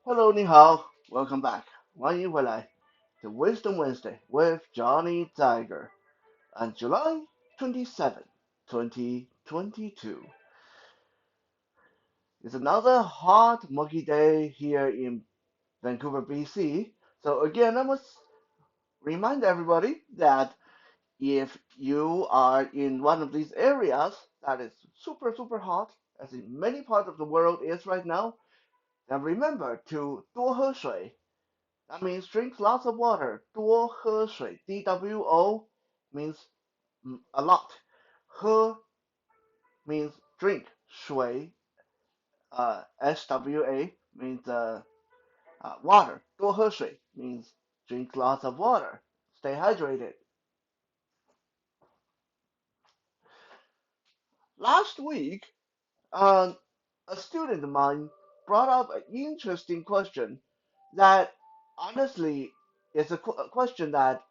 Hello, 你好 welcome back. 欢迎回来 to Wisdom Wednesday with Johnny Tiger on July 27, 2022. It's another hot, muggy day here in Vancouver, BC. So again, I must remind everybody that if you are in one of these areas that is super, super hot, as in many parts of the world is right now, then remember to 多喝水. That means drink lots of water. 多喝水. DWO means a lot. 喝 means drink. 水 SWA means water. 多喝水 means drink lots of water. Stay hydrated. Last week, uh, a student of mine brought up an interesting question that honestly is a question that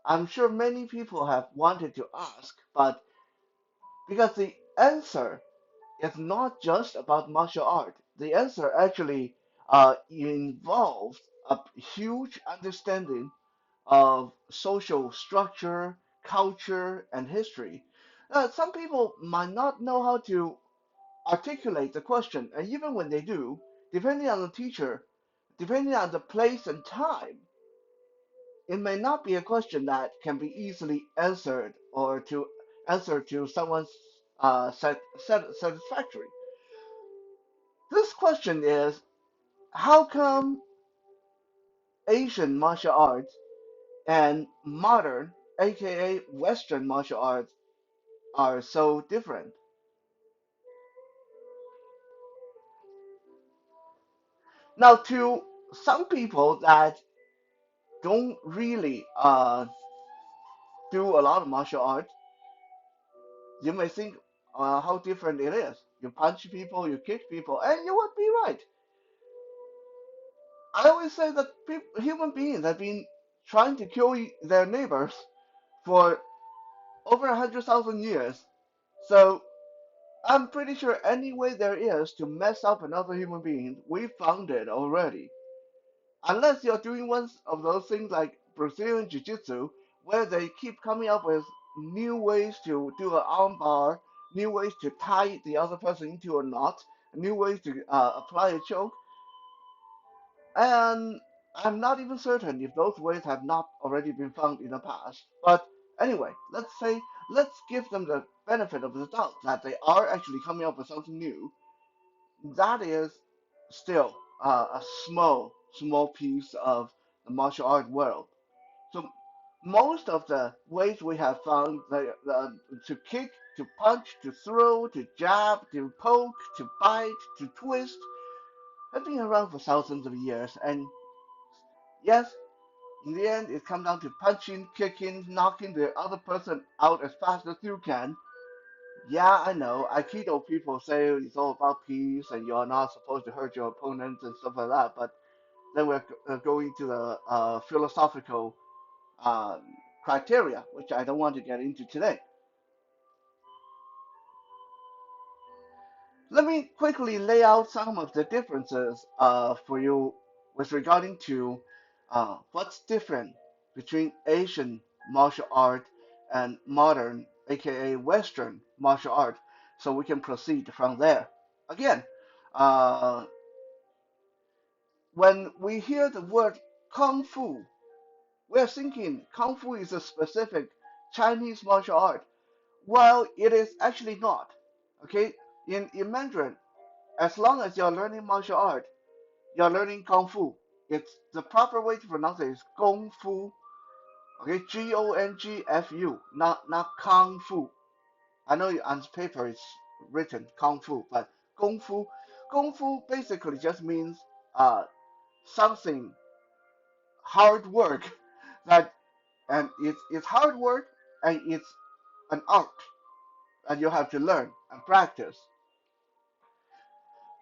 I'm sure many people have wanted to ask, but because the answer is not just about martial art, the answer actually involves a huge understanding of social structure, culture, and history. Some people might not know how to articulate the question, and even when they do, depending on the teacher, depending on the place and time, it may not be a question that can be easily answered or to answer to someone's satisfactory. This question is, how come Asian martial arts and modern, aka Western martial arts, are so different? Now, to some people that don't really do a lot of martial arts, you may think how different it is. You punch people, you kick people, and you would be right. I always say that human beings have been trying to kill their neighbors for over 100,000 years. So I'm pretty sure any way there is to mess up another human being, we found it already. Unless you're doing one of those things like Brazilian Jiu-Jitsu, where they keep coming up with new ways to do an arm bar, new ways to tie the other person into a knot, new ways to apply a choke. And I'm not even certain if those ways have not already been found in the past. But anyway, let's give them the benefit of the doubt that they are actually coming up with something new. That is still a small piece of the martial art world. So most of the ways we have found to kick, to punch, to throw, to jab, to poke, to bite, to twist have been around for thousands of years. And yes, in the end, it comes down to punching, kicking, knocking the other person out as fast as you can. Yeah, I know. Aikido people say it's all about peace and you're not supposed to hurt your opponents and stuff like that. But then we're going to the philosophical um, criteria, which I don't want to get into today. Let me quickly lay out some of the differences for you with regarding to what's different between Asian martial art and modern, aka Western martial art, so we can proceed from there. Again, uh, when we hear the word Kung Fu, we're thinking Kung Fu is a specific Chinese martial art. Well, it is actually not. Okay, in Mandarin, as long as you're learning martial art, you're learning kung fu. It's the proper way to pronounce it is gong fu. Okay, Gongfu, not kung fu. I know on paper it's written kung fu, but gong fu basically just means something hard work that and it's hard work and it's an art that you have to learn and practice.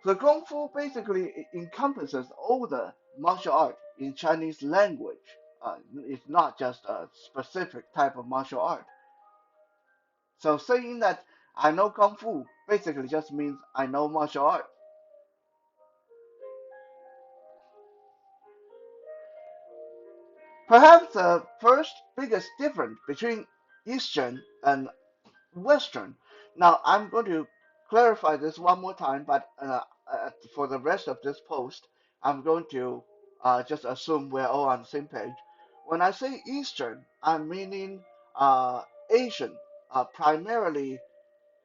The Kung Fu basically encompasses all the martial art in Chinese language. It's not just a specific type of martial art. So saying that I know Kung Fu basically just means I know martial art. Perhaps the first biggest difference between Eastern and Western. Now, I'm going to clarify this one more time, but for the rest of this post, I'm going to just assume we're all on the same page. When I say Eastern, I'm meaning uh, Asian, primarily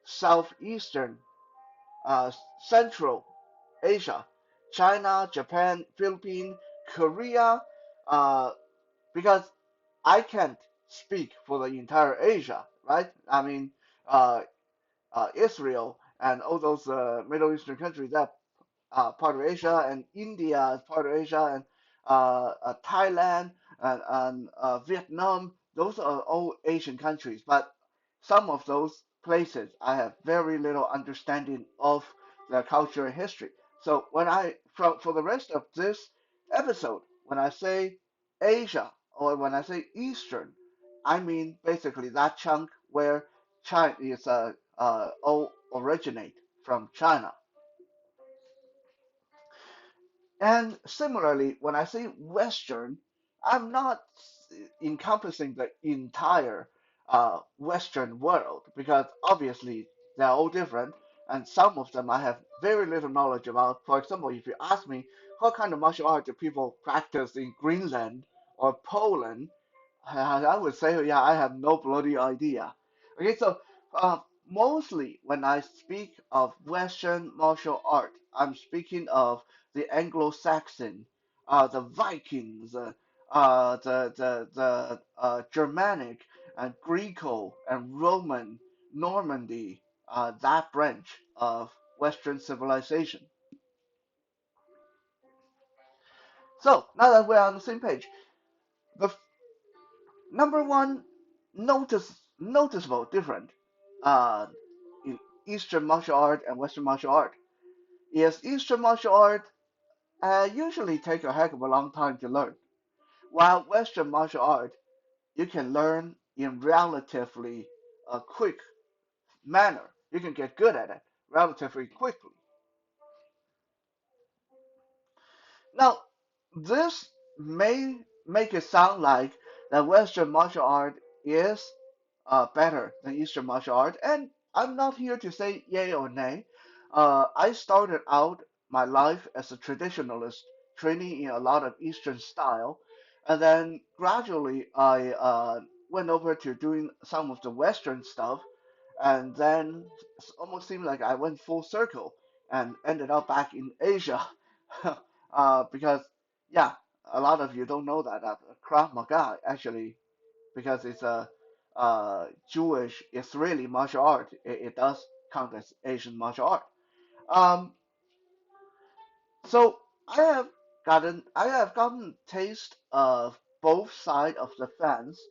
Southeastern, uh, Central Asia, China, Japan, Philippines, Korea, uh, because I can't speak for the entire Asia, right? I mean, uh, Israel and all those Middle Eastern countries that part of Asia, and India is part of Asia, and Thailand and Vietnam. Those are all Asian countries, but some of those places I have very little understanding of their culture and history. So for the rest of this episode, when I say Asia or when I say Eastern, I mean basically that chunk where China is all originate from China. And similarly, when I say Western, I'm not encompassing the entire Western world because obviously they're all different, and some of them I have very little knowledge about. For example, if you ask me what kind of martial art do people practice in Greenland or Poland, I would say, yeah, I have no bloody idea. Okay, so mostly when I speak of Western martial art, I'm speaking of the Anglo-Saxon, the Vikings, the Germanic and Greco and Roman, Normandy, that branch of Western civilization. So now that we're on the same page, the number one noticeable difference uh, in Eastern martial art and Western martial art is Eastern martial art usually take a heck of a long time to learn, while Western martial art you can learn in relatively a quick manner. You can get good at it relatively quickly. Now, this may make it sound like that Western martial art is better than Eastern martial art, and I'm not here to say yay or nay. I started out my life as a traditionalist, training in a lot of Eastern style, and then gradually I went over to doing some of the Western stuff, and then it almost seemed like I went full circle and ended up back in Asia. Because yeah, a lot of you don't know that Krav Maga actually, because it's a Jewish Israeli martial art, it does count as Asian martial art. Um, so I have gotten taste of both sides of the fence,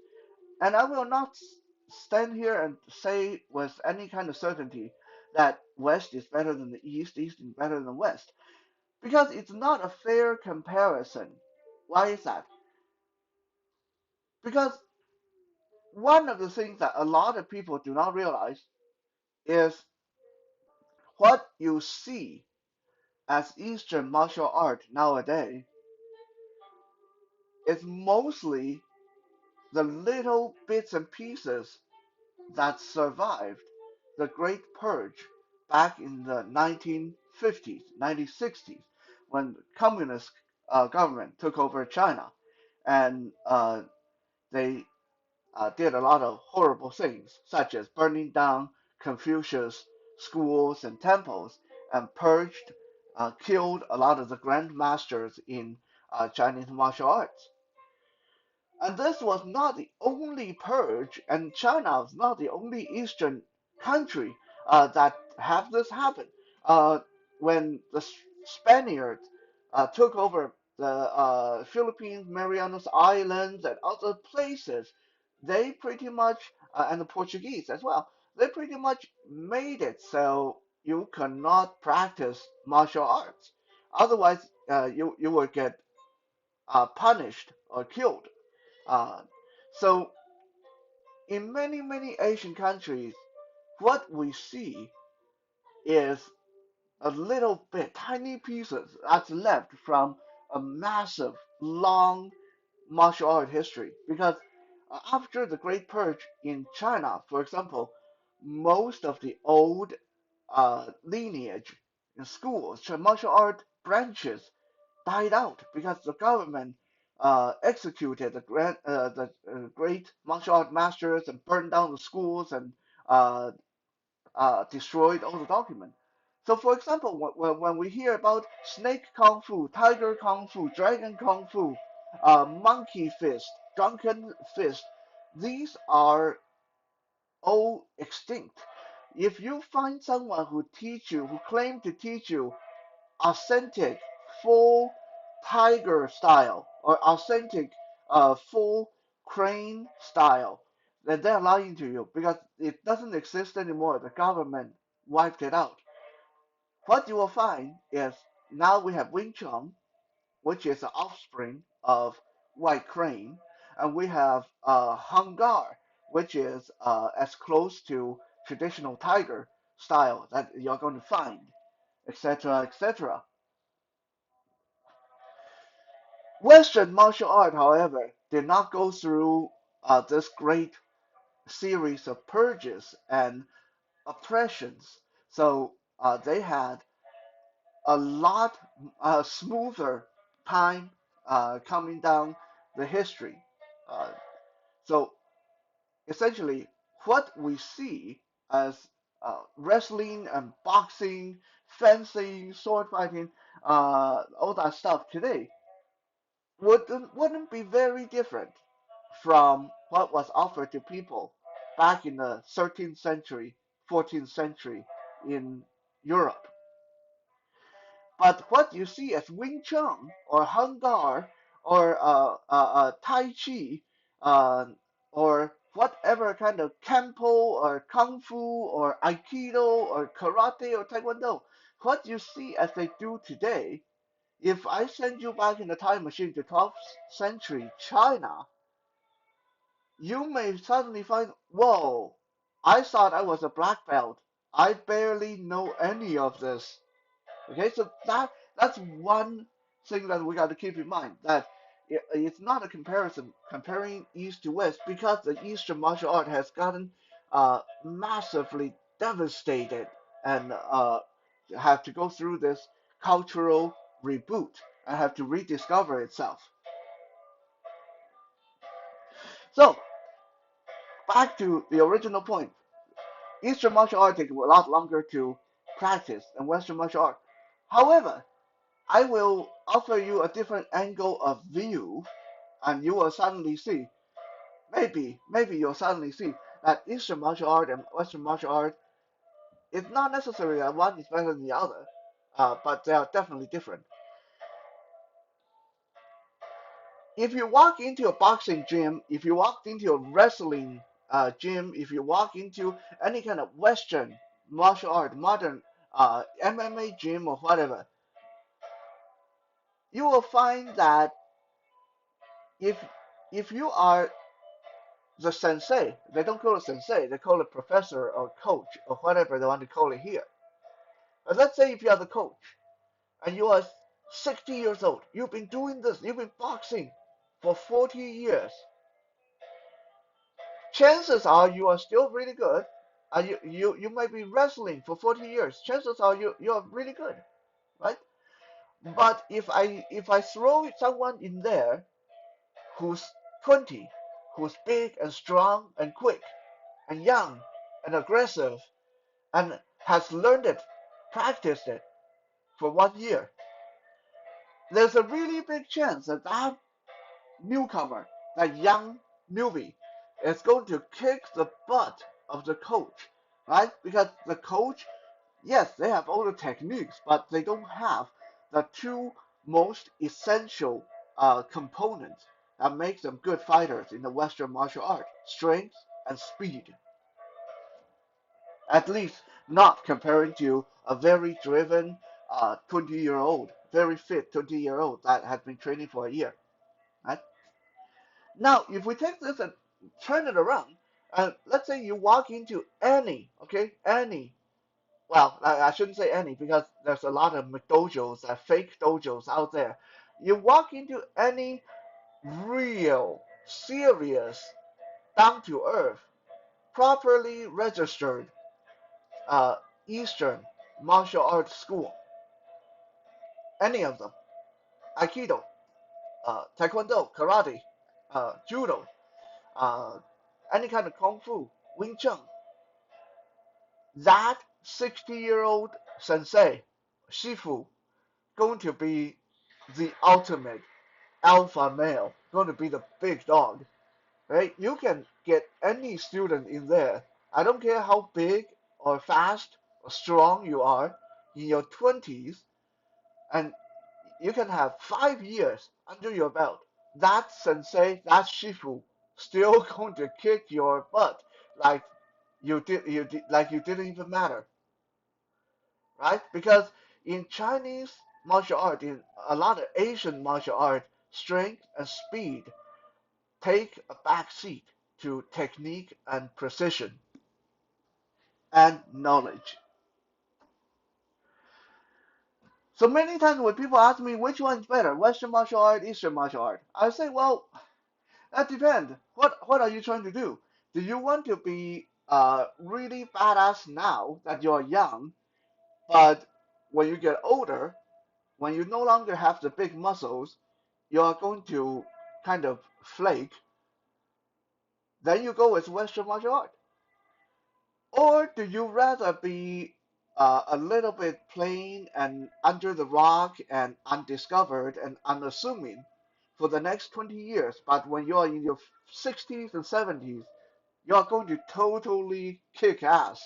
and I will not stand here and say with any kind of certainty that West is better than the East, East is better than the West, because it's not a fair comparison. Why is that? Because one of the things that a lot of people do not realize is what you see as Eastern martial art nowadays is mostly the little bits and pieces that survived the Great Purge back in the 1950s, 1960s, when communist government took over China, and they did a lot of horrible things, such as burning down Confucius schools and temples, and purged, killed a lot of the grandmasters in Chinese martial arts. And this was not the only purge, and China was not the only Eastern country that have this happen. Uh, when the Spaniards took over the Philippines, Marianas Islands, and other places, they pretty much, and the Portuguese as well, they pretty much made it so you cannot practice martial arts. Otherwise, you would get punished or killed. Uh, so in many, many Asian countries, what we see is a little bit, tiny pieces that's left from a massive, long, martial art history because after the Great Purge in China, for example, most of the old lineage in schools, martial art branches died out because the government executed the great martial art masters and burned down the schools and uh, destroyed all the documents. So, for example, when we hear about snake kung fu, tiger kung fu, dragon kung fu, monkey fist, drunken fist, these are all extinct. If you find someone who claim to teach you authentic, full tiger style or authentic, full crane style, then they're lying to you because it doesn't exist anymore. The government wiped it out. What you will find is now we have Wing Chun, which is the offspring of White Crane, and we have Hung Gar, which is as close to traditional tiger style that you're going to find, etc., etc. Western martial art, however, did not go through this great series of purges and oppressions. So they had a lot smoother time coming down the history. Uh, so essentially, what we see as wrestling and boxing, fencing, sword fighting, all that stuff today wouldn't be very different from what was offered to people back in the 13th century, 14th century in Europe. But what you see as Wing Chun or Hung Gar or Tai Chi uh, or whatever kind of Kempo or Kung Fu or Aikido or Karate or Taekwondo, what you see as they do today, if I send you back in the time machine to 12th century China, you may suddenly find, whoa, I thought I was a black belt. I barely know any of this. Okay, so that's one thing that we got to keep in mind that it's not a comparison comparing East to West because the Eastern martial art has gotten massively devastated and have to go through this cultural reboot and have to rediscover itself. So back to the original point, Eastern martial art takes a lot longer to practice than Western martial art. However, I will offer you a different angle of view, and you will suddenly see, maybe you'll suddenly see that Eastern martial art and Western martial art is not necessarily that one is better than the other, but they are definitely different. If you walk into a boxing gym, if you walk into a wrestling gym, if you walk into any kind of Western martial art, modern MMA gym or whatever, you will find that if if you are the sensei, they don't call it sensei, they call it professor or coach or whatever they want to call it here. But let's say if you are the coach and you are 60 years old, you've been doing this, you've been boxing for 40 years, chances are you are still really good. And you might be wrestling for 40 years. Chances are you're really good, right? But if I throw someone in there who's 20, who's big and strong and quick and young and aggressive and has learned it, practiced it for 1 year, there's a really big chance that that newcomer, that young newbie, is going to kick the butt of the coach, right? Because the coach, yes, they have all the techniques, but they don't have the two most essential components that makes them good fighters in the Western martial art: strength and speed. At least not comparing to a very driven 20-year-old, very fit 20-year-old that has been training for a year. Right? Now, if we take this and turn it around, and let's say you walk into any, okay, any, well, I shouldn't say any because there's a lot of dojos, fake dojos out there. You walk into any real, serious, down to earth, properly registered uh, Eastern martial arts school. Any of them. Aikido, Taekwondo, Karate, Judo, uh, any kind of Kung Fu, Wing Chun. That 60-year-old sensei, Shifu, going to be the ultimate alpha male, going to be the big dog, right? You can get any student in there. I don't care how big or fast or strong you are in your 20s, and you can have 5 years under your belt. That sensei, that shifu, still going to kick your butt like like you didn't even matter, right? Because in Chinese martial art, in a lot of Asian martial art, strength and speed take a back seat to technique and precision and knowledge. So many times when people ask me which one's better, Western martial art, Eastern martial art, I say, well, that depends. What are you trying to do? Do you want to be really badass now that you're young, but when you get older, when you no longer have the big muscles, you're going to kind of flake? Then you go with Western martial art. Or do you rather be a little bit plain and under the rock and undiscovered and unassuming for the next 20 years, but when you're in your 60s and 70s, you're going to totally kick ass?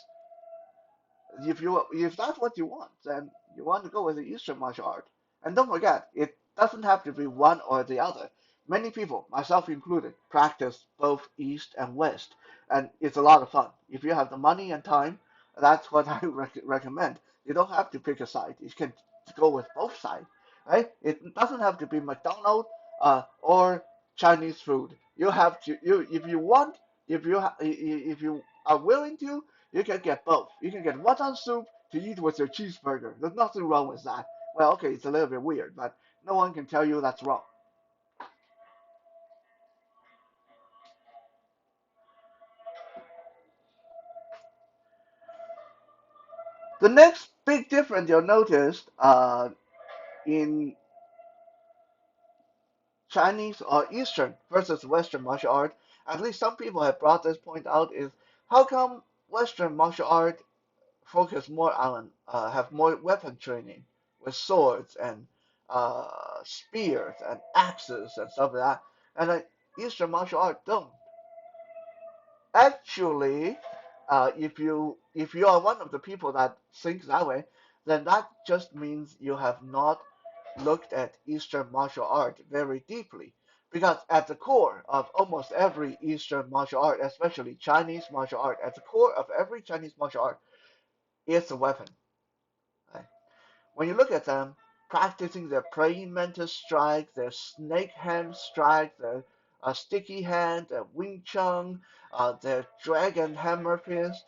If that's what you want, then you want to go with the Eastern martial art. And don't forget, it doesn't have to be one or the other. Many people, myself included, practice both East and West, and it's a lot of fun. If you have the money and time, that's what I recommend. You don't have to pick a side. You can go with both sides, right? It doesn't have to be McDonald's or Chinese food. You have to you if you want if you are willing to, you can get both. You can get wonton soup to eat with your cheeseburger. There's nothing wrong with that. Well, okay, it's a little bit weird, but no one can tell you that's wrong. The next big difference you'll notice in Chinese or Eastern versus Western martial art, at least some people have brought this point out, is how come Western martial art focus more on have more weapon training with swords and spears and axes and stuff like that, and Eastern martial art don't. Actually, if you are one of the people that thinks that way, then that just means you have not looked at Eastern martial art very deeply. Because at the core of almost every Eastern martial art, especially Chinese martial art, at the core of every Chinese martial art is a weapon. Right? When you look at them practicing their praying mantis strike, their snake hand strike, their sticky hand, their Wing Chun, their dragon hammer fist,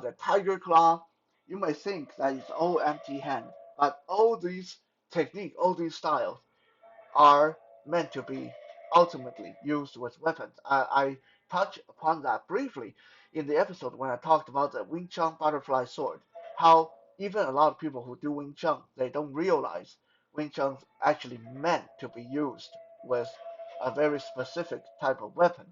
their tiger claw, you may think that it's all empty hand. But all these techniques, all these styles are meant to be ultimately used with weapons. I touched upon that briefly in the episode when I talked about the Wing Chun butterfly sword. How even a lot of people who do Wing Chun, they don't realize Wing Chun's actually meant to be used with a very specific type of weapon.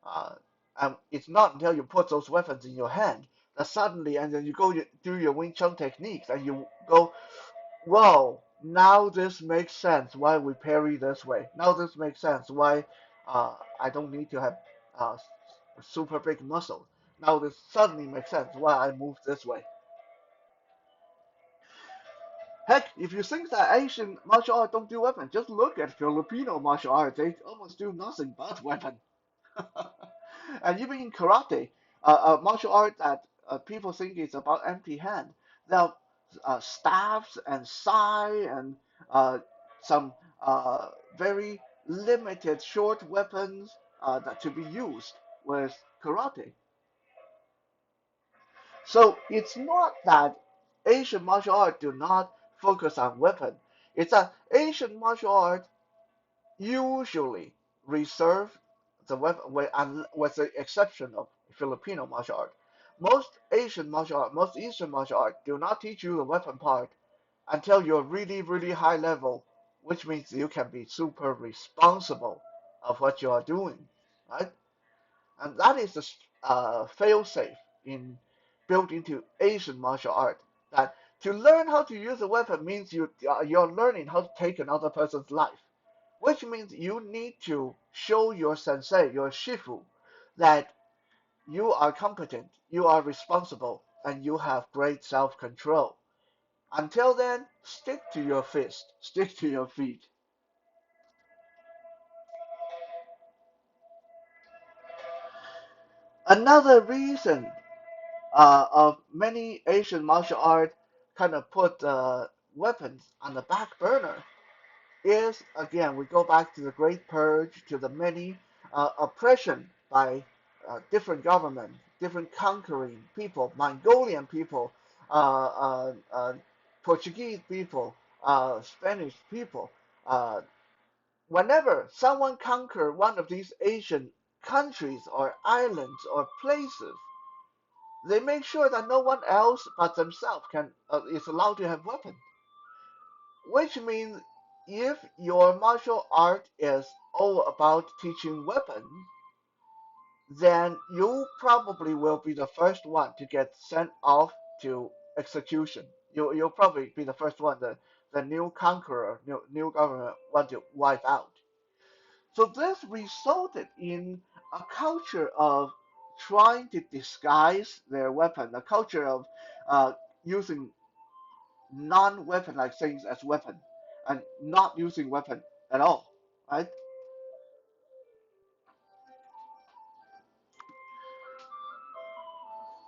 Uh, and it's not until you put those weapons in your hand that suddenly, and then you go do your Wing Chun techniques, and you go, whoa, now this makes sense why we parry this way. Now this makes sense why I don't need to have super big muscle. Now this suddenly makes sense why I move this way. Heck, if you think that Asian martial arts don't do weapons, just look at Filipino martial arts. They almost do nothing but weapon. And even in karate, a martial art that people think is about empty hand, there are staffs and sai and some very limited short weapons that to be used with karate. So it's not that Asian martial art do not focus on weapon. It's that Asian martial art usually reserve the weapon, with the exception of Filipino martial art. Most Asian martial art, most Eastern martial art do not teach you the weapon part until you're really, really high level, which means you can be super responsible of what you are doing, right? And that is the fail-safe in built into Asian martial art. That to learn how to use a weapon means you're learning how to take another person's life, which means you need to show your sensei, your shifu, that you are competent, you are responsible, and you have great self-control. Until then, stick to your fist, stick to your feet. Another reason of many Asian martial art kind of put weapons on the back burner is, again, we go back to the Great Purge, to the many oppression by different governments, different conquering people, Mongolian people, uh, Portuguese people, Spanish people. Uh, Whenever someone conquer one of these Asian countries or islands or places, they make sure that no one else but themselves can is allowed to have weapons. Which means if your martial art is all about teaching weapons, then you probably will be the first one to get sent off to execution. You'll probably be the first one, the new conqueror, new government want to wipe out. So this resulted in a culture of trying to disguise their weapon, a culture of uh, using non-weapon-like things as weapon, and not using weapon at all, right?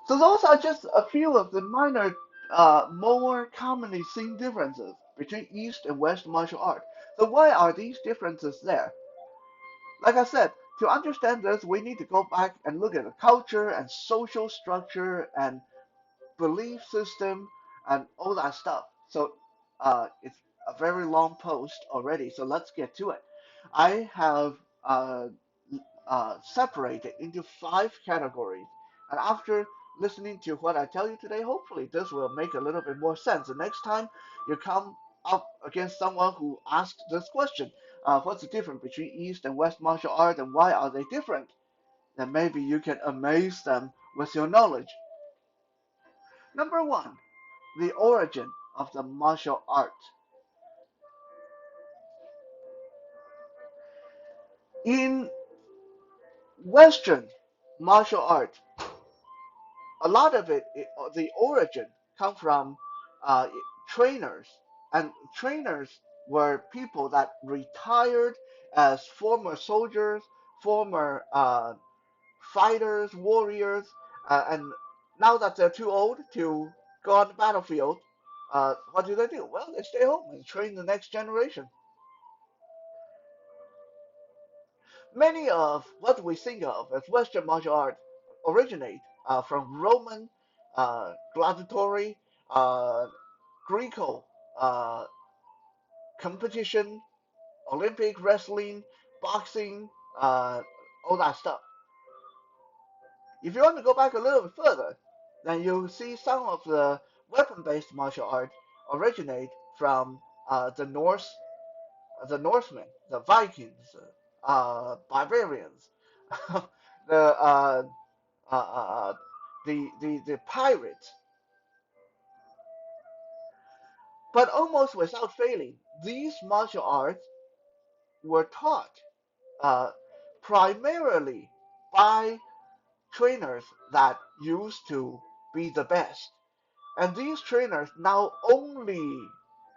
So those are just a few of the minor, more commonly seen differences between East and West martial art. So why are these differences there? Like I said, to understand this, we need to go back and look at the culture and social structure and belief system and all that stuff. So it's a very long post already, so let's get to it. I have separated into five categories, and after listening to what I tell you today, hopefully this will make a little bit more sense. The next time you come up against someone who asks this question, what's the difference between East and West martial art and why are they different? Then maybe you can amaze them with your knowledge. Number one, the origin of the martial art. In Western martial art, a lot of the origin come from uh, trainers, and trainers were people that retired as former soldiers, former fighters, warriors, and now that they're too old to go on the battlefield, what do they do? Well, they stay home and train the next generation. Many of what we think of as Western martial art originate from Roman gladiatory, Greco uh, competition, Olympic wrestling, boxing, all that stuff. If you want to go back a little bit further, then you'll see some of the weapon-based martial art originate from the Northmen, the Vikings, barbarians, the uh, uh, the pirates. But almost without failing, these martial arts were taught uh, primarily by trainers that used to be the best. And these trainers now only,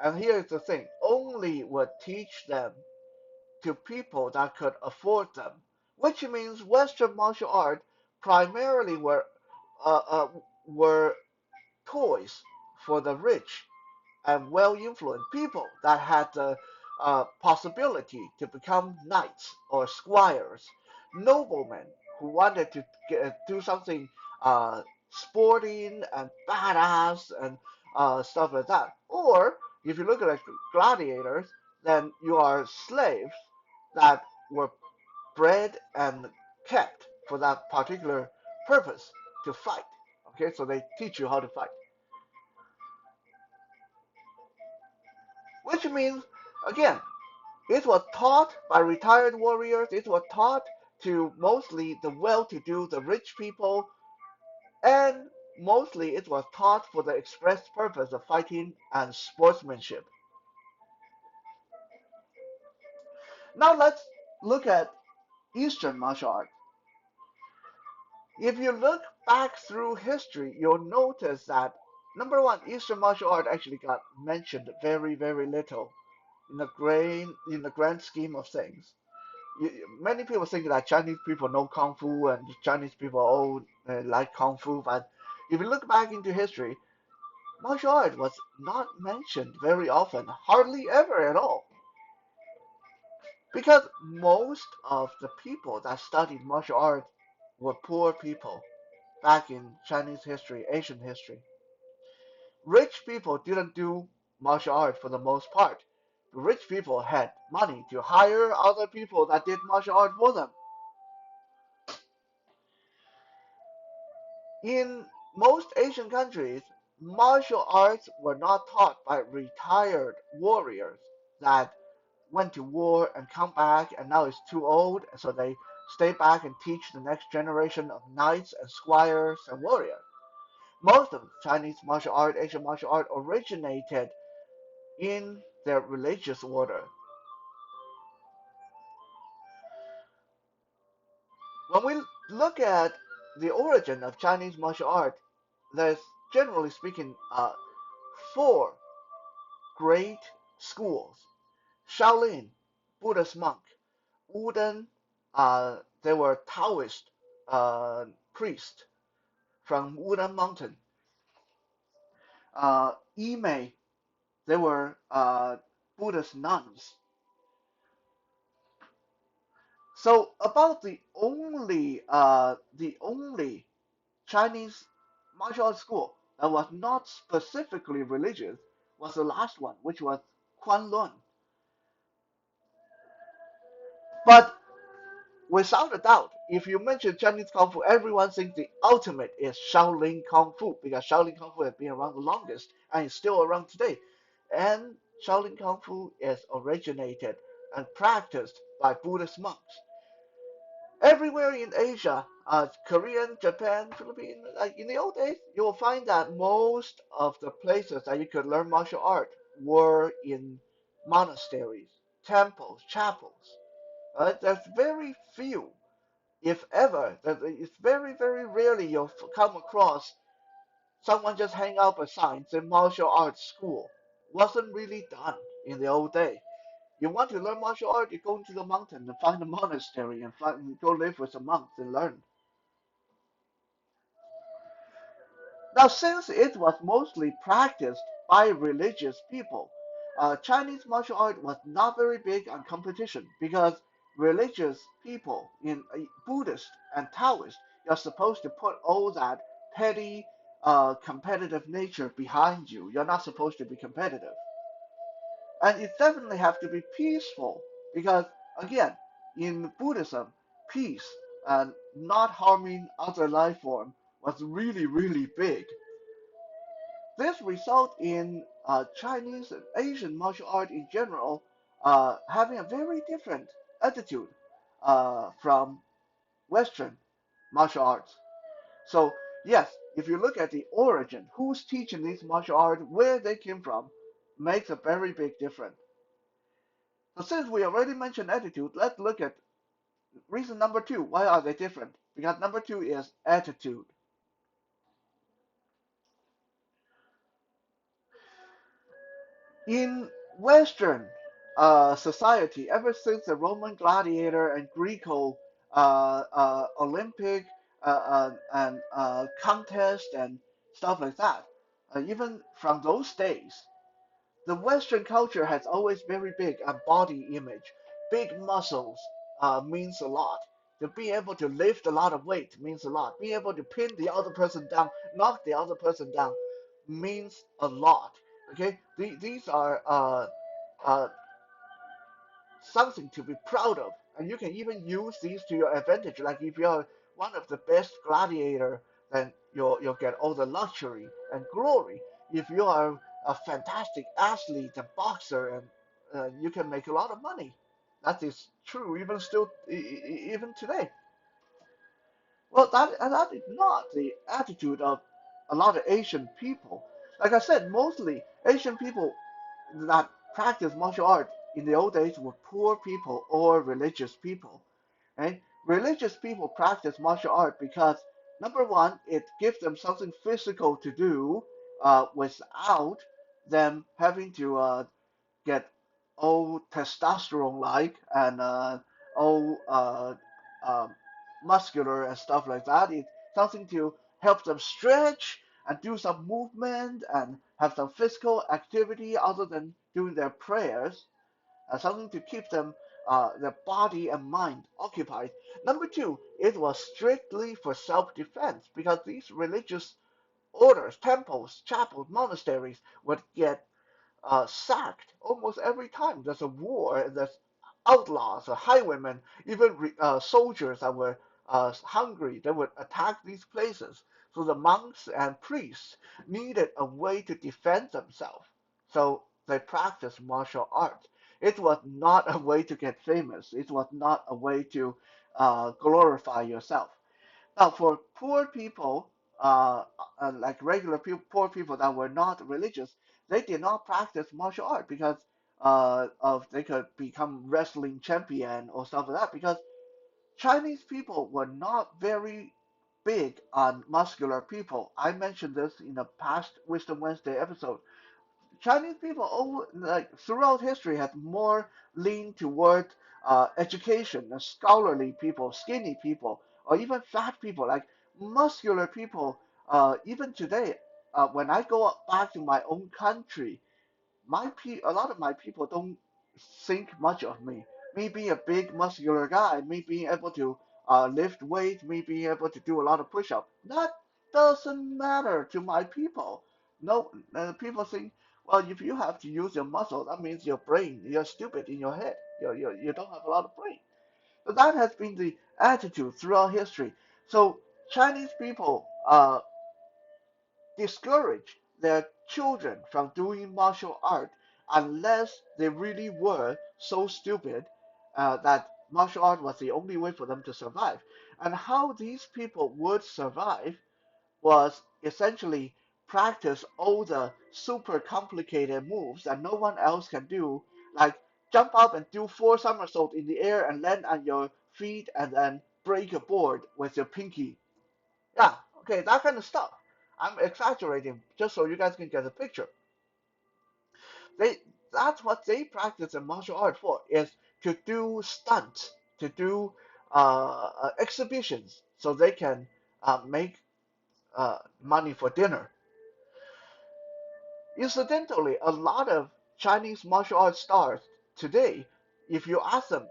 and here's the thing, only would teach them to people that could afford them, which means Western martial art primarily uh, uh, were toys for the rich and well-influenced people that had the possibility to become knights or squires, noblemen who wanted to do something sporting and badass and stuff like that. Or if you look at like gladiators, then you are slaves that were bred and kept for that particular purpose to fight. Okay, so they teach you how to fight, which means, again, it was taught by retired warriors. It was taught to mostly the well-to-do, the rich people, and mostly it was taught for the express purpose of fighting and sportsmanship. Now let's look at Eastern martial arts. If you look back through history, you'll notice that number one, Eastern martial art actually got mentioned very, very little in the grand scheme of things. Many people think that Chinese people know kung fu and Chinese people all like kung fu, but if you look back into history, martial art was not mentioned very often, hardly ever at all, because most of the people that studied martial art were poor people back in Chinese history, Asian history. Rich people didn't do martial art for the most part. The rich people had money to hire other people that did martial art for them. In most Asian countries, martial arts were not taught by retired warriors that went to war and come back and now is too old, so they stay back and teach the next generation of knights and squires and warriors. Most of Chinese martial art, Asian martial art originated in their religious order. When we look at the origin of Chinese martial art, there's generally speaking four great schools. Shaolin, Buddhist monk. Wooden, they were Taoist priests from Wooden Mountain. Yimei, they were Buddhist nuns. So about the only Chinese martial arts school that was not specifically religious was the last one, which was Kwanlun. But without a doubt, if you mention Chinese Kung Fu, everyone thinks the ultimate is Shaolin Kung Fu because Shaolin Kung Fu has been around the longest and is still around today. And Shaolin Kung Fu is originated and practiced by Buddhist monks. Everywhere in Asia, Korean, Japan, Philippines, like in the old days, you will find that most of the places that you could learn martial art were in monasteries, temples, chapels. There's very few, if ever, it's very, very rarely you'll come across someone just hang up a sign saying martial arts school. Wasn't really done in the old days. You want to learn martial art, you go into the mountain and find a monastery and go live with the monks and learn. Now, since it was mostly practiced by religious people, Chinese martial art was not very big on competition because religious people in Buddhist and Taoist, you're supposed to put all that petty competitive nature behind you. You're not supposed to be competitive. And it definitely have to be peaceful because, again, in Buddhism, peace and not harming other life form was really, really big. This result in Chinese and Asian martial art in general having a very different attitude from Western martial arts. So yes, if you look at the origin, who's teaching this martial art, where they came from, makes a very big difference. So since we already mentioned attitude, let's look at reason number two. Why are they different? Because number two is attitude. In Western society, ever since the Roman gladiator and Greco Olympic and contest and stuff like that, even from those days, the Western culture has always very big on body image. Big muscles means a lot. To be able to lift a lot of weight means a lot. Being able to pin the other person down, knock the other person down, means a lot. Okay, these are uh, something to be proud of, and you can even use these to your advantage. Like if you're one of the best gladiator, then you'll get all the luxury and glory. If you are a fantastic athlete and boxer, and you can make a lot of money. That is true even still even today. Well, that is not the attitude of a lot of Asian people. Like I said, mostly Asian people that practice martial art in the old days were poor people or religious people. Right? Religious people practice martial art because number one, it gives them something physical to do without them having to get all testosterone like and all muscular and stuff like that. It's something to help them stretch and do some movement and have some physical activity other than doing their prayers, something to keep them their body and mind occupied. Number two, it was strictly for self-defense because these religious orders, temples, chapels, monasteries would get sacked almost every time there's a war. There's outlaws or highwaymen, even soldiers that were hungry. They would attack these places. So the monks and priests needed a way to defend themselves. So they practiced martial arts. It was not a way to get famous. It was not a way to glorify yourself. Now, for poor people, like regular poor people that were not religious, they did not practice martial art because of they could become wrestling champion or stuff like that. Because Chinese people were not very big on muscular people. I mentioned this in a past Wisdom Wednesday episode. Chinese people like throughout history had more lean toward education and scholarly people, skinny people, or even fat people, like muscular people. Even today, when I go back to my own country, a lot of my people don't think much of me. Me being a big muscular guy, me being able to lift weight, me being able to do a lot of push-up. That doesn't matter to my people. No, people think, well, if you have to use your muscle, that means your brain, you're stupid in your head. You don't have a lot of brain. So that has been the attitude throughout history. So Chinese people discourage their children from doing martial art unless they really were so stupid that martial art was the only way for them to survive. And how these people would survive was essentially practice all the super complicated moves that no one else can do, like jump up and do four somersaults in the air and land on your feet and then break a board with your pinky. Yeah, okay, that kind of stuff. I'm exaggerating just so you guys can get a picture. They That's what they practice in martial art for, is to do stunts, to do exhibitions, so they can make money for dinner. Incidentally, a lot of Chinese martial arts stars today, if you ask them,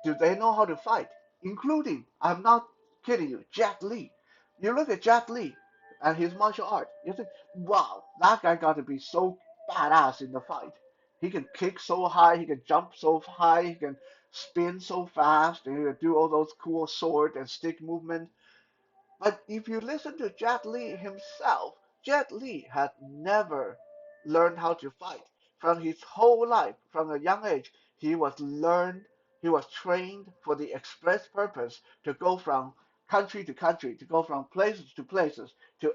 do they know how to fight? Including, I'm not kidding you, Jet Li. You look at Jet Li and his martial art, you think, wow, that guy got to be so badass in the fight. He can kick so high, he can jump so high, he can spin so fast, and he can do all those cool sword and stick movement. But if you listen to Jet Li himself, Jet Li had never learned how to fight. From his whole life, from a young age, he was trained for the express purpose to go from country to country, to go from places to places, to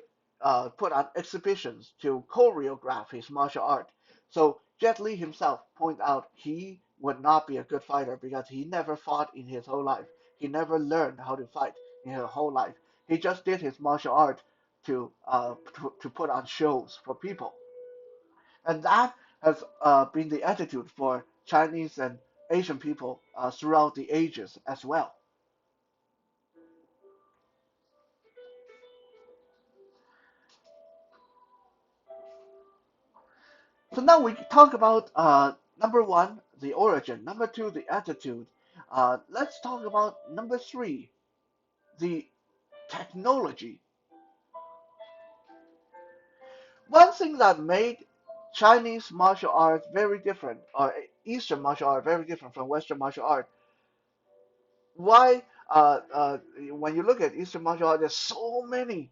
put on exhibitions, to choreograph his martial art. So Jet Li himself pointed out he would not be a good fighter because he never fought in his whole life. He never learned how to fight in his whole life. He just did his martial art to put on shows for people, and that has been the attitude for Chinese and Asian people throughout the ages as well. So now we talk about number one, the origin. Number two, the attitude. Let's talk about number three, the technology. One thing that made Chinese martial arts very different, or Eastern martial art very different from Western martial art. Why? When you look at Eastern martial art, there's so many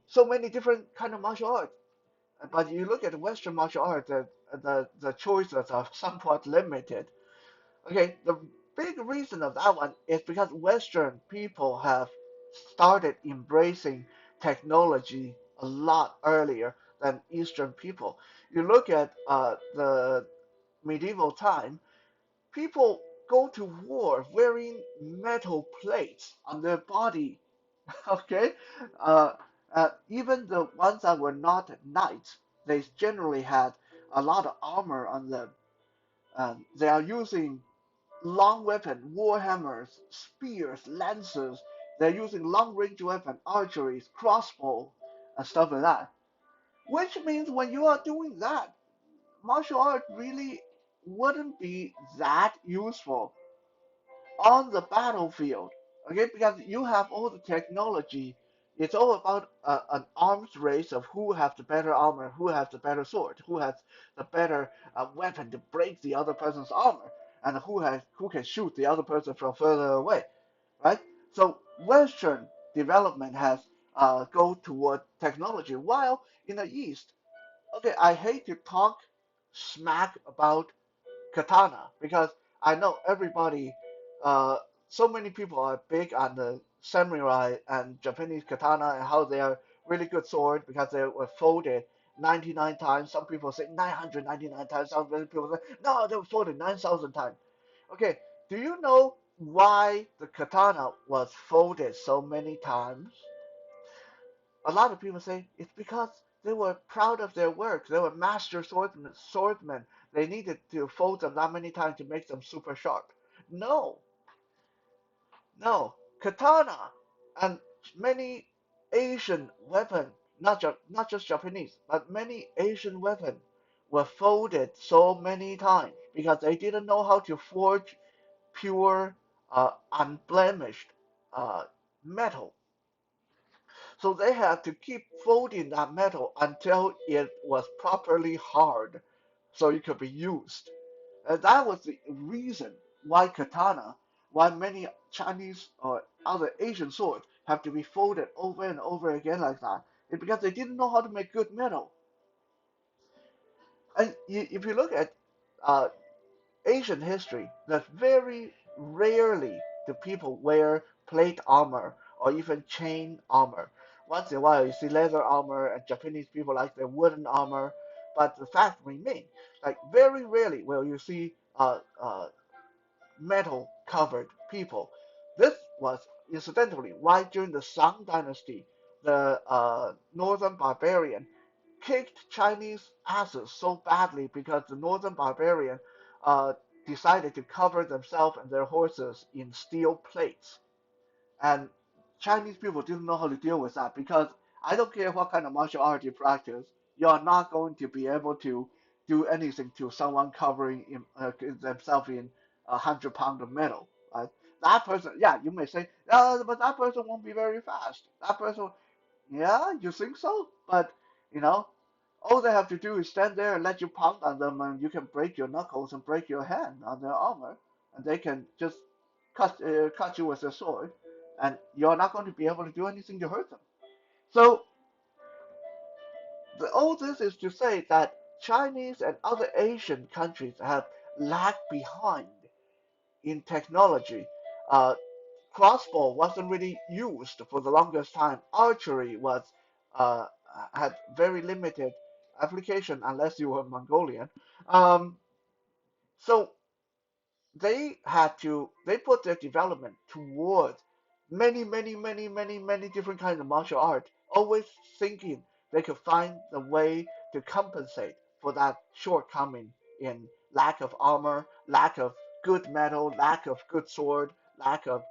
different kind of martial art. But you look at Western martial art, the choices are somewhat limited. Okay, the big reason of that one is because Western people have started embracing technology a lot earlier than Eastern people. You look at the medieval time, people go to war wearing metal plates on their body. Okay, uh, even the ones that were not knights, they generally had a lot of armor on them. They are using long weapon, war hammers, spears, lances. They're using long range weapon, archeries, crossbow, and stuff like that. Which means when you are doing that, martial art really wouldn't be that useful on the battlefield. Okay, because you have all the technology. It's all about an arms race of who has the better armor, who has the better sword, who has the better weapon to break the other person's armor, and who can shoot the other person from further away, right? So Western development has go toward technology, while in the East, okay, I hate to talk smack about katana because I know everybody, uh, so many people are big on the samurai and Japanese katana and how they are really good sword because they were folded 99 times. Some people say 999 times. Some people say no, they were folded 9,000 times. Okay, do you know why the katana was folded so many times? A lot of people say it's because they were proud of their work. They were master swordsmen. They needed to fold them that many times to make them super sharp. No, no. Katana and many Asian weapons, not just Japanese, but many Asian weapons were folded so many times because they didn't know how to forge pure, unblemished metal. So they had to keep folding that metal until it was properly hard so it could be used. And that was the reason why katana, why many Chinese or other Asian swords have to be folded over and over again like that. It's because they didn't know how to make good metal. And if you look at uh, Asian history, that very rarely do people wear plate armor or even chain armor. Once in a while, you see leather armor, and Japanese people like their wooden armor. But the fact remains, like very rarely will you see metal covered people. This was incidentally why during the Song Dynasty, the northern barbarian kicked Chinese asses so badly because the northern barbarian uh, decided to cover themselves and their horses in steel plates. And Chinese people didn't know how to deal with that because I don't care what kind of martial art you practice, you're not going to be able to do anything to someone covering themselves in 100 pounds of metal. Right? That person, yeah, you may say, but that person won't be very fast. That person, yeah, you think so? But you know, all they have to do is stand there and let you pound on them, and you can break your knuckles and break your hand on their armor, and they can just cut you with their sword, and you're not going to be able to do anything to hurt them. So all this is to say that Chinese and other Asian countries have lagged behind in technology. Uh, Crossbow wasn't really used for the longest time. Archery was uh, had very limited application unless you were Mongolian. Um, so they put their development towards many different kinds of martial art, always thinking they could find the way to compensate for that shortcoming in lack of armor, lack of good metal, lack of good sword, lack of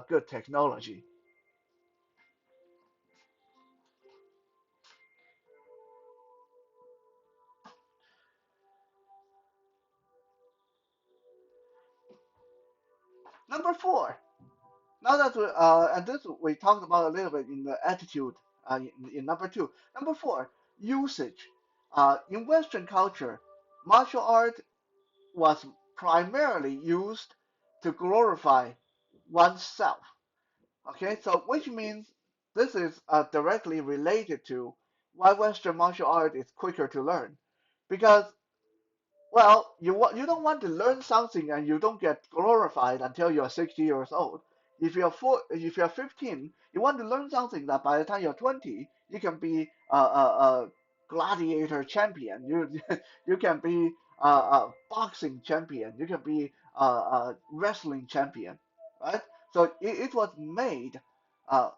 good technology. Number four. Now that and this we talked about a little bit in the attitude in number two. Number four, usage. In Western culture, martial art was primarily used to glorify oneself. Okay, so which means this is directly related to why Western martial art is quicker to learn, because well, you don't want to learn something and you don't get glorified until you're 60 years old. If you're 15, you want to learn something that by the time you're 20, you can be a gladiator champion. You you can be a boxing champion. You can be a wrestling champion, right? So it was made uh,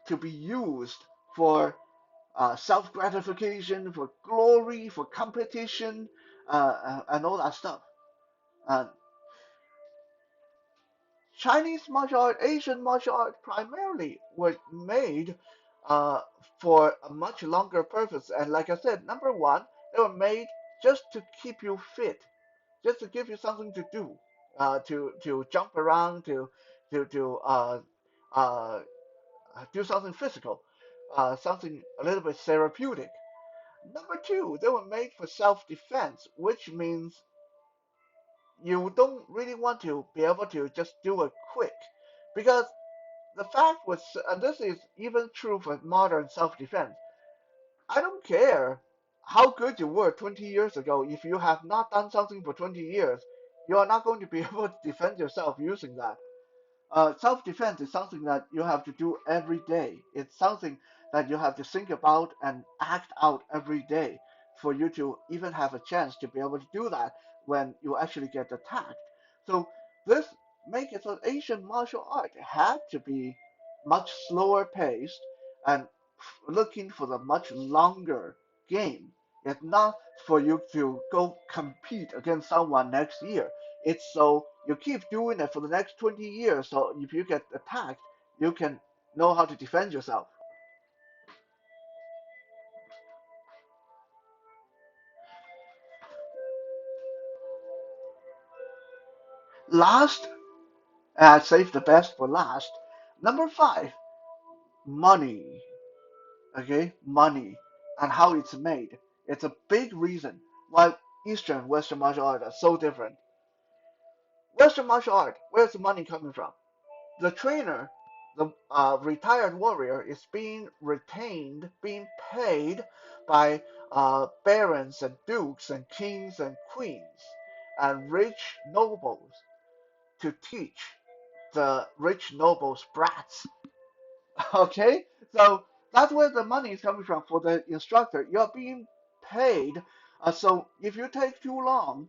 to be used for self gratification, for glory, for competition, and all that stuff. Uh, Chinese martial art, Asian martial art primarily were made uh, for a much longer purpose. And like I said, number one, they were made just to keep you fit, just to give you something to do, to jump around, to uh, do something physical, something a little bit therapeutic. Number two, they were made for self-defense, which means you don't really want to be able to just do it quick. Because the fact was, and this is even true for modern self-defense, I don't care how good you were 20 years ago. If you have not done something for 20 years, you are not going to be able to defend yourself using that. Self-defense is something that you have to do every day. It's something that you have to think about and act out every day for you to even have a chance to be able to do that when you actually get attacked. So this makes it so Asian martial art had to be much slower paced and looking for the much longer game. It's not for you to go compete against someone next year. It's so you keep doing it for the next 20 years. So if you get attacked, you can know how to defend yourself. Last, and I saved the best for last. Number five, money. Okay, money and how it's made. It's a big reason why Eastern and Western martial art are so different. Western martial art, where's the money coming from? The trainer, the retired warrior, is being retained, being paid by barons and dukes and kings and queens and rich nobles to teach the rich nobles' brats. Okay, so that's where the money is coming from for the instructor. You're being paid, so if you take too long,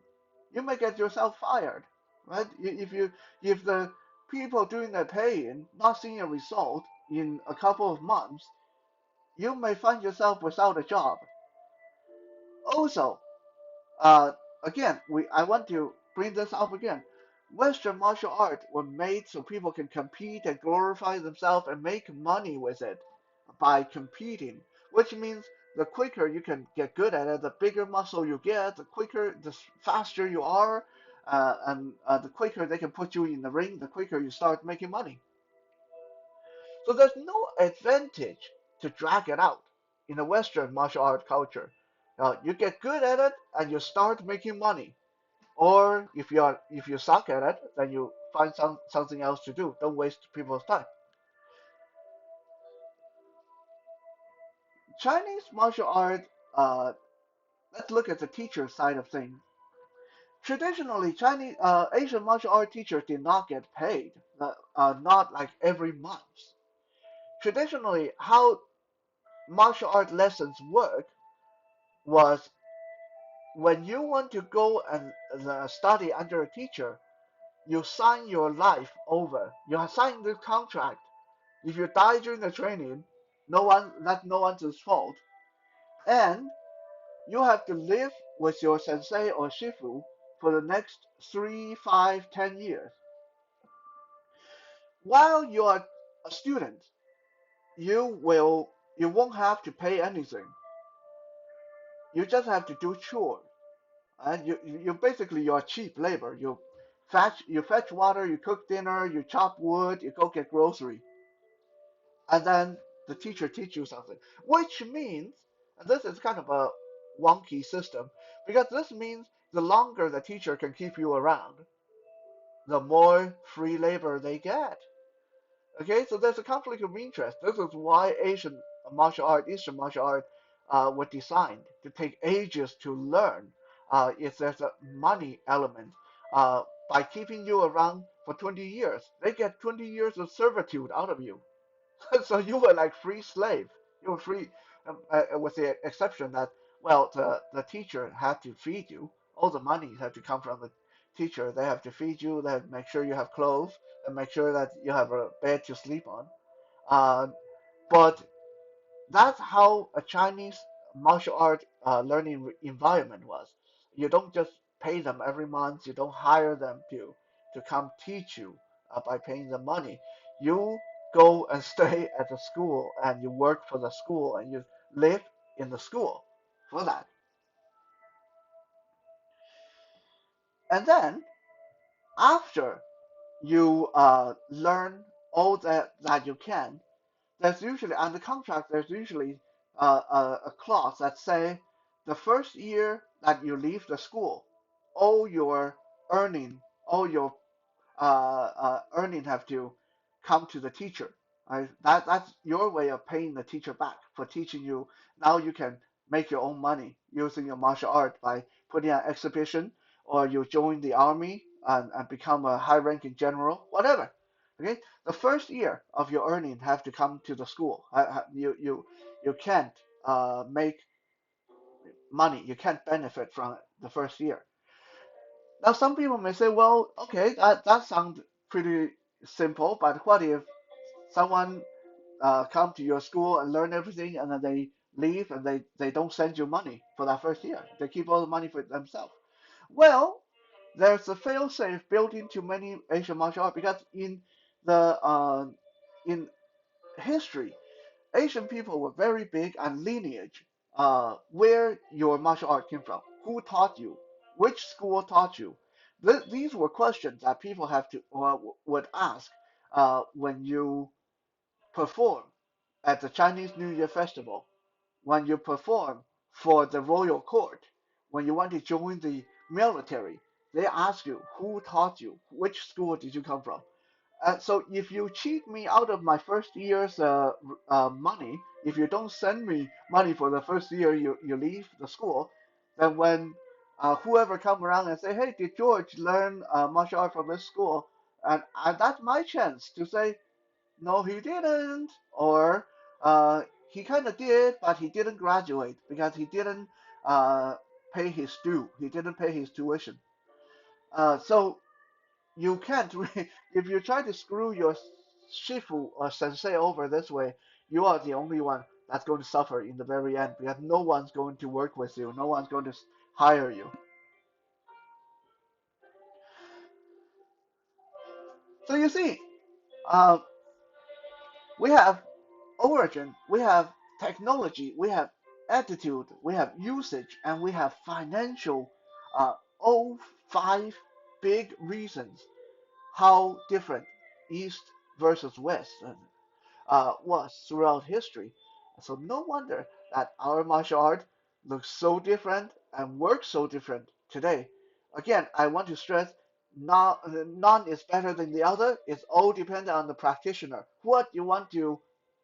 you may get yourself fired, right? If the people doing the paying not seeing a result in a couple of months, you may find yourself without a job. Also, uh, again, I want to bring this up again. Western martial art were made so people can compete and glorify themselves and make money with it by competing, which means the quicker you can get good at it, the bigger muscle you get, the quicker, the faster you are, and the quicker they can put you in the ring, the quicker you start making money. So there's no advantage to drag it out in a Western martial art culture. You get good at it and you start making money. Or if you suck at it, then you find something else to do. Don't waste people's time. Chinese martial art. Let's look at the teacher side of things. Traditionally, Chinese Asian martial art teachers did not get paid. Not like every month. Traditionally, how martial art lessons work was when you want to go and study under a teacher, you sign your life over. You sign the contract. If you die during the training, that's no one's fault. And you have to live with your sensei or shifu for the next 3, 5, 10 years. While you are a student, you won't have to pay anything. You just have to do chores. And you basically you're cheap labor. You fetch water, you cook dinner, you chop wood, you go get grocery, and then the teacher teach you something, which means, and this is kind of a wonky system, because this means the longer the teacher can keep you around, the more free labor they get. Okay, so there's a conflict of interest. This is why Asian martial art, Eastern martial art, were designed to take ages to learn. If there's a money element, by keeping you around for 20 years, they get 20 years of servitude out of you. So you were like free slave. You were free, with the exception that, well, the teacher had to feed you. All the money had to come from the teacher. They have to feed you. They have to make sure you have clothes and make sure that you have a bed to sleep on. Uh, but that's how a Chinese martial art learning environment was. You don't just pay them every month. You don't hire them to come teach you by paying them money. You go and stay at the school and you work for the school and you live in the school for that. And then after you learn all that you can, there's usually on the contract there's usually a clause that say the first year that you leave the school, all your earning, all your earning have to come to the teacher. Right? That's your way of paying the teacher back for teaching you. Now you can make your own money using your martial art by putting an exhibition, or you join the army and become a high-ranking general, whatever. Okay, the first year of your earning have to come to the school. You can't make money. You can't benefit from it the first year. Now, some people may say, well, okay, that sounds pretty simple, but what if someone come to your school and learn everything and then they leave and they don't send you money for that first year? They keep all the money for themselves. Well, there's a fail-safe built into many Asian martial arts because in history, Asian people were very big on lineage, where your martial art came from, who taught you, which school taught you. These were questions that people have to would ask when you perform at the Chinese New Year festival, when you perform for the royal court, when you want to join the military. They ask you who taught you, which school did you come from. So if you cheat me out of my first year's money, if you don't send me money for the first year you leave the school, then when whoever come around and say, hey, did George learn martial art from this school? And that's my chance to say, no, he didn't, or he kind of did, but he didn't graduate because he didn't uh, pay his due. He didn't pay his tuition. So you can't if you try to screw your shifu or sensei over this way, you are the only one that's going to suffer in the very end because no one's going to work with you, no one's going to hire you. So you see, uh, we have origin, we have technology, we have attitude, we have usage, and we have financial, all five big reasons how different East versus West was throughout history. So no wonder that our martial art looks so different and works so different today. Again, I want to stress none is better than the other. It's all dependent on the practitioner, what you want to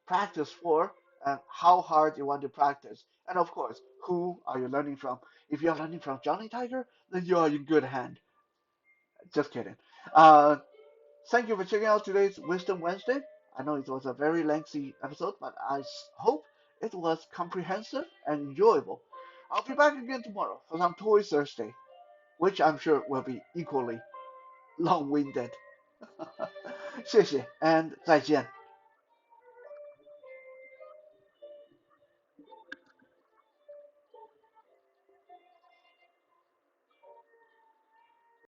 practice for, and how hard you want to practice. And of course, who are you learning from? If you're learning from Johnny Tiger, then you are in good hand. Just kidding. Uh, Thank you for checking out today's Wisdom Wednesday. I know it was a very lengthy episode, but I hope it was comprehensive and enjoyable. I'll be back again tomorrow for some Toy Thursday, which I'm sure will be equally long-winded. 谢谢 and 再见。